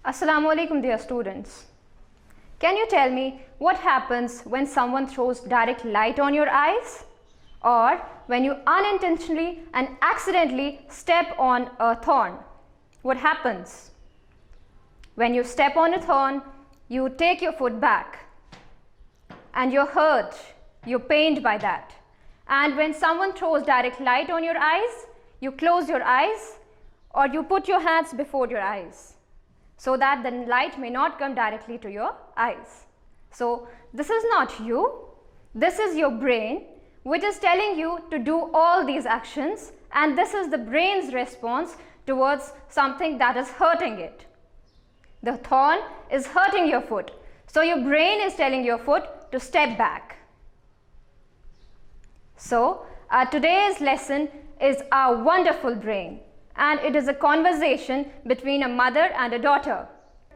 Assalamu alaikum, dear students. Can you tell me what happens when someone throws direct light on your eyes? Or when you unintentionally and accidentally step on a thorn? What happens? When you step on a thorn, you take your foot back and you're hurt, you're pained by that. And when someone throws direct light on your eyes, you close your eyes or you put your hands before your eyes, so that the light may not come directly to your eyes. So this is not you, this is your brain which is telling you to do all these actions, and this is the brain's response towards something that is hurting it. The thorn is hurting your foot, so your brain is telling your foot to step back. So today's lesson is our wonderful brain, and it is a conversation between a mother and a daughter.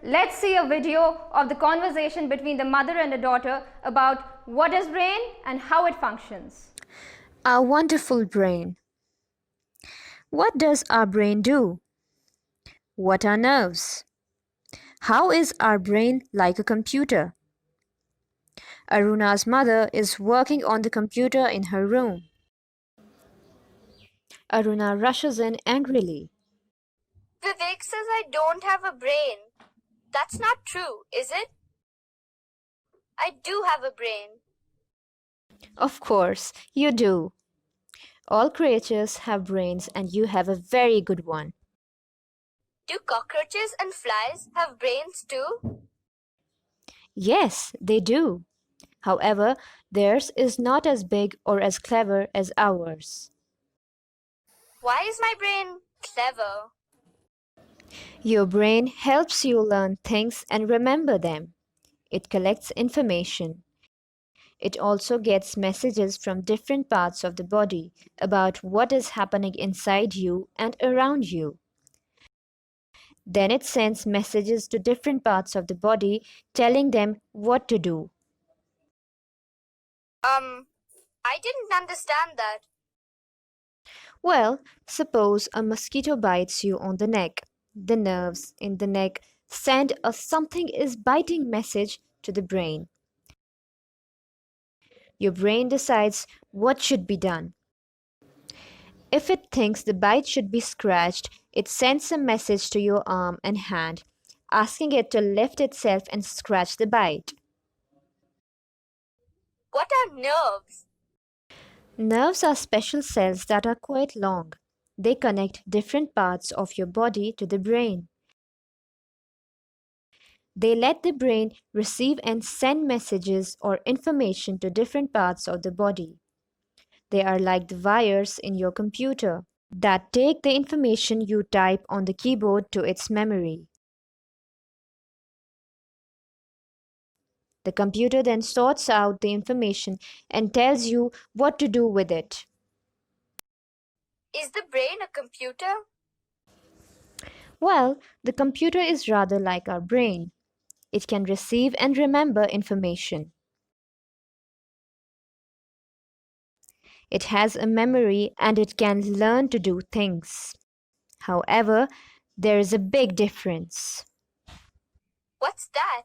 Let's see a video of the conversation between the mother and the daughter about what is brain and how it functions. Our wonderful brain. What does our brain do? What are nerves? How is our brain like a computer? Aruna's mother is working on the computer in her room. Aruna rushes in angrily. Vivek says I don't have a brain. That's not true, is it? I do have a brain. Of course, you do. All creatures have brains and you have a very good one. Do cockroaches and flies have brains too? Yes, they do. However, theirs is not as big or as clever as ours. Why is my brain clever? Your brain helps you learn things and remember them. It collects information. It also gets messages from different parts of the body about what is happening inside you and around you. Then it sends messages to different parts of the body telling them what to do. I didn't understand that. Well, suppose a mosquito bites you on the neck. The nerves in the neck send a something is biting message to the brain. Your brain decides what should be done. If it thinks the bite should be scratched, it sends a message to your arm and hand, asking it to lift itself and scratch the bite. What are nerves? Nerves are special cells that are quite long. They connect different parts of your body to the brain. They let the brain receive and send messages or information to different parts of the body. They are like the wires in your computer that take the information you type on the keyboard to its memory. The computer then sorts out the information and tells you what to do with it. Is the brain a computer? Well, the computer is rather like our brain. It can receive and remember information. It has a memory and it can learn to do things. However, there is a big difference. What's that?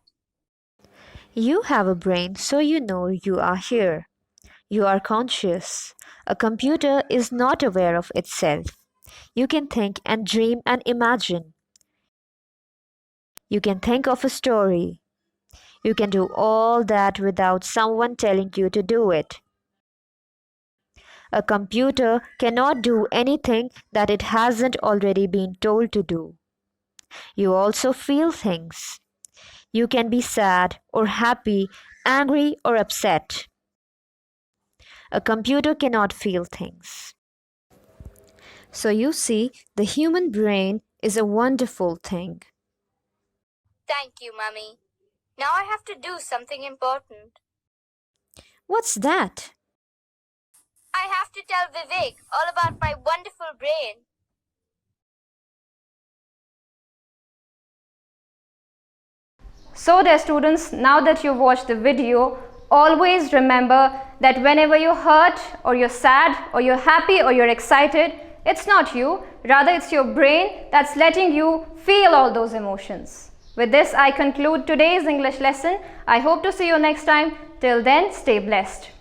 You have a brain, so you know you are here. You are conscious. A computer is not aware of itself. You can think and dream and imagine. You can think of a story. You can do all that without someone telling you to do it. A computer cannot do anything that it hasn't already been told to do. You also feel things. You can be sad or happy, angry or upset. A computer cannot feel things. So you see, the human brain is a wonderful thing. Thank you, Mummy. Now I have to do something important. What's that? I have to tell Vivek all about my wonderful brain. So dear students, now that you've watched the video, always remember that whenever you're hurt or you're sad or you're happy or you're excited, it's not you, rather it's your brain that's letting you feel all those emotions. With this, I conclude today's English lesson. I hope to see you next time. Till then, stay blessed.